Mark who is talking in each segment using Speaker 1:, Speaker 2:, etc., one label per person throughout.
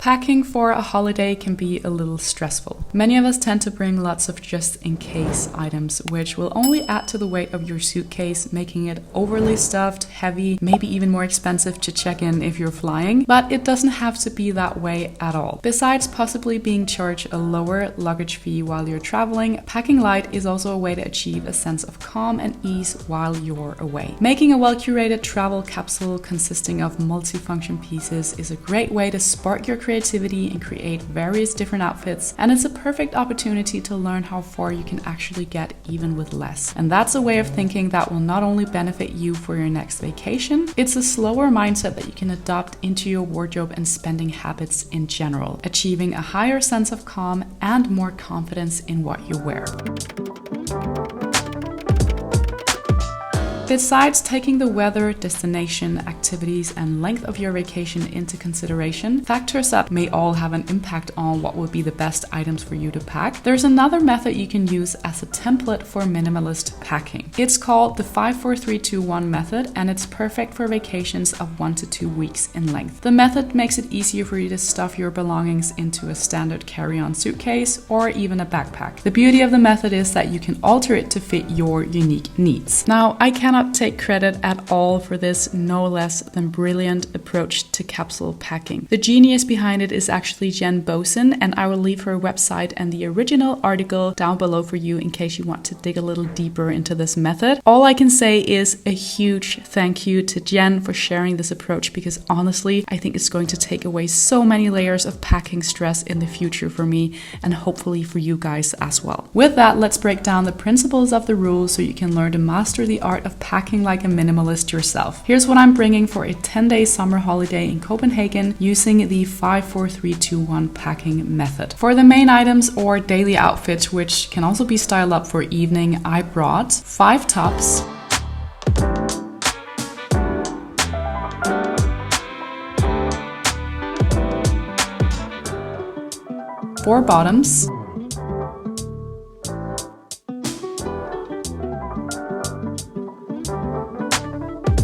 Speaker 1: Packing for a holiday can be a little stressful. Many of us tend to bring lots of just-in-case items, which will only add to the weight of your suitcase, making it overly stuffed, heavy, maybe even more expensive to check in if you're flying, but it doesn't have to be that way at all. Besides possibly being charged a lower luggage fee while you're traveling, packing light is also a way to achieve a sense of calm and ease while you're away. Making a well-curated travel capsule consisting of multifunction pieces is a great way to spark your creativity and create various different outfits, and it's a perfect opportunity to learn how far you can actually get even with less. And that's a way of thinking that will not only benefit you for your next vacation, it's a slower mindset that you can adopt into your wardrobe and spending habits in general, achieving a higher sense of calm and more confidence in what you wear. Besides taking the weather, destination, activities, and length of your vacation into consideration, factors that may all have an impact on what would be the best items for you to pack, there's another method you can use as a template for minimalist packing. It's called the 5-4-3-2-1 method, and it's perfect for vacations of 1 to 2 weeks in length. The method makes it easier for you to stuff your belongings into a standard carry-on suitcase or even a backpack. The beauty of the method is that you can alter it to fit your unique needs. Now, I cannot take credit at all for this no less than brilliant approach to capsule packing. The genius behind it is actually Jen Bosen, and I will leave her website and the original article down below for you in case you want to dig a little deeper into this method. All I can say is a huge thank you to Jen for sharing this approach, because honestly, I think it's going to take away so many layers of packing stress in the future for me, and hopefully for you guys as well. With that, let's break down the principles of the rules so you can learn to master the art of packing like a minimalist yourself. Here's what I'm bringing for a 10-day summer holiday in Copenhagen using the 5-4-3-2-1 packing method. For the main items or daily outfits, which can also be styled up for evening, I brought 5 tops, 4 bottoms,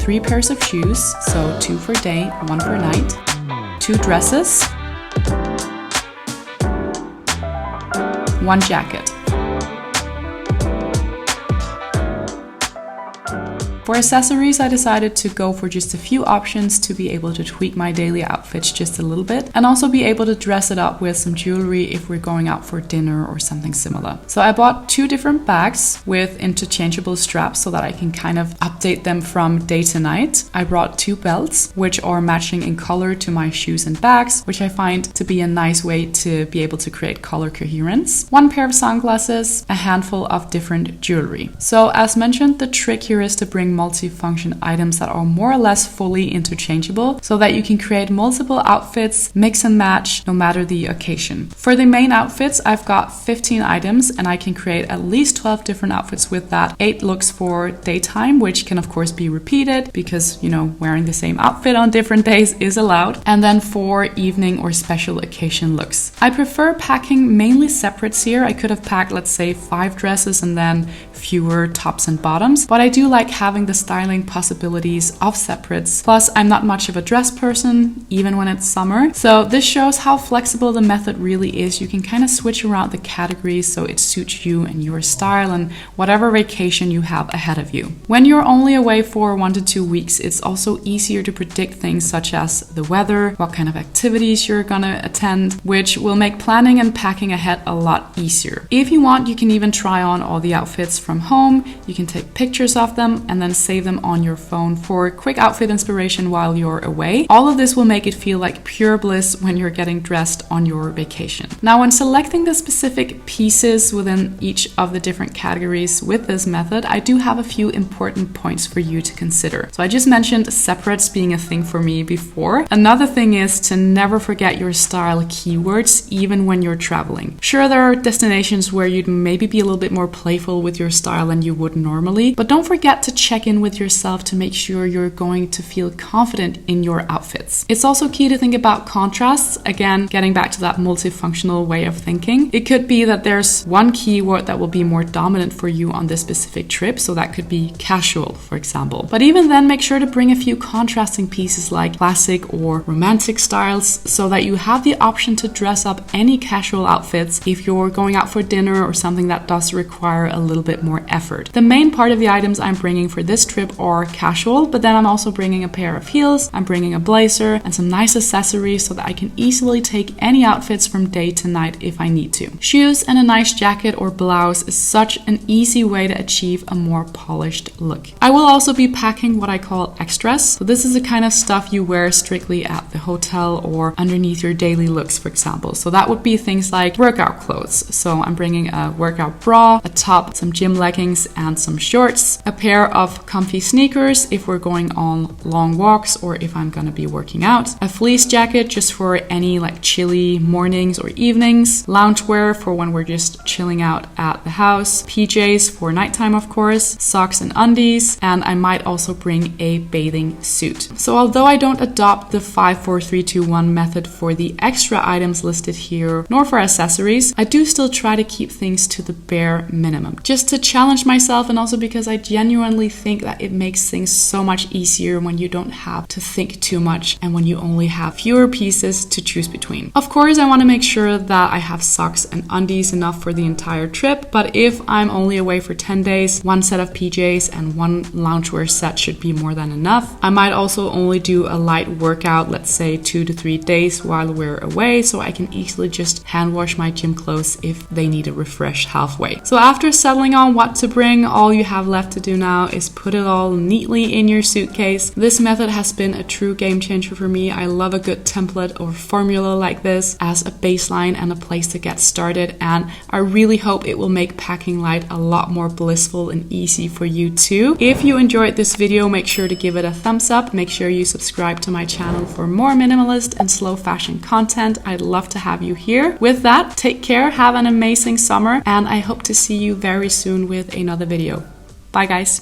Speaker 1: 3 pairs of shoes, so 2 per day, 1 per night, 2 dresses, 1 jacket. For accessories, I decided to go for just a few options to be able to tweak my daily outfits just a little bit, and also be able to dress it up with some jewelry if we're going out for dinner or something similar. So I bought 2 different bags with interchangeable straps so that I can kind of update them from day to night. I brought 2 belts, which are matching in color to my shoes and bags, which I find to be a nice way to be able to create color coherence. 1 pair of sunglasses, a handful of different jewelry. So as mentioned, the trick here is to bring multi-function items that are more or less fully interchangeable so that you can create multiple outfits, mix and match no matter the occasion. For the main outfits, I've got 15 items and I can create at least 12 different outfits with that. 8 looks for daytime, which can of course be repeated because, you know, wearing the same outfit on different days is allowed. And then 4 evening or special occasion looks. I prefer packing mainly separates here. I could have packed, let's say, 5 dresses and then fewer tops and bottoms, but I do like having the styling possibilities of separates. Plus, I'm not much of a dress person, even when it's summer. So this shows how flexible the method really is. You can kind of switch around the categories so it suits you and your style and whatever vacation you have ahead of you. When you're only away for 1 to 2 weeks, it's also easier to predict things such as the weather, what kind of activities you're gonna attend, which will make planning and packing ahead a lot easier. If you want, you can even try on all the outfits from home. You can take pictures of them and then save them on your phone for quick outfit inspiration while you're away. All of this will make it feel like pure bliss when you're getting dressed on your vacation. Now, when selecting the specific pieces within each of the different categories with this method, I do have a few important points for you to consider. So I just mentioned separates being a thing for me before. Another thing is to never forget your style keywords, even when you're traveling. Sure, there are destinations where you'd maybe be a little bit more playful with your style than you would normally, but don't forget to check check in with yourself to make sure you're going to feel confident in your outfits. It's also key to think about contrasts. Again, getting back to that multifunctional way of thinking. It could be that there's one keyword that will be more dominant for you on this specific trip. So that could be casual, for example. But even then, make sure to bring a few contrasting pieces like classic or romantic styles so that you have the option to dress up any casual outfits if you're going out for dinner or something that does require a little bit more effort. The main part of the items I'm bringing for this trip are casual, but then I'm also bringing a pair of heels, I'm bringing a blazer and some nice accessories so that I can easily take any outfits from day to night if I need to. Shoes and a nice jacket or blouse is such an easy way to achieve a more polished look. I will also be packing what I call extras. So this is the kind of stuff you wear strictly at the hotel or underneath your daily looks, for example. So that would be things like workout clothes. So I'm bringing a workout bra, a top, some gym leggings and some shorts, a pair of comfy sneakers if we're going on long walks or if I'm gonna be working out, a fleece jacket just for any like chilly mornings or evenings, loungewear for when we're just chilling out at the house, PJs for nighttime of course, socks and undies, and I might also bring a bathing suit. So although I don't adopt the 5, 4, 3, 2, 1 method for the extra items listed here, nor for accessories, I do still try to keep things to the bare minimum. Just to challenge myself and also because I genuinely think that it makes things so much easier when you don't have to think too much and when you only have fewer pieces to choose between. Of course, I want to make sure that I have socks and undies enough for the entire trip, but if I'm only away for 10 days, one set of PJs and one loungewear set should be more than enough. I might also only do a light workout, let's say 2 to 3 days while we're away, so I can easily just hand wash my gym clothes if they need a refresh halfway. So after settling on what to bring, all you have left to do now is put it all neatly in your suitcase. This method has been a true game changer for me. I love a good template or formula like this as a baseline and a place to get started, and I really hope it will make packing light a lot more blissful and easy for you too. If you enjoyed this video, make sure to give it a thumbs up. Make sure you subscribe to my channel for more minimalist and slow fashion content. I'd love to have you here. With that, take care, have an amazing summer, and I hope to see you very soon with another video. Bye guys.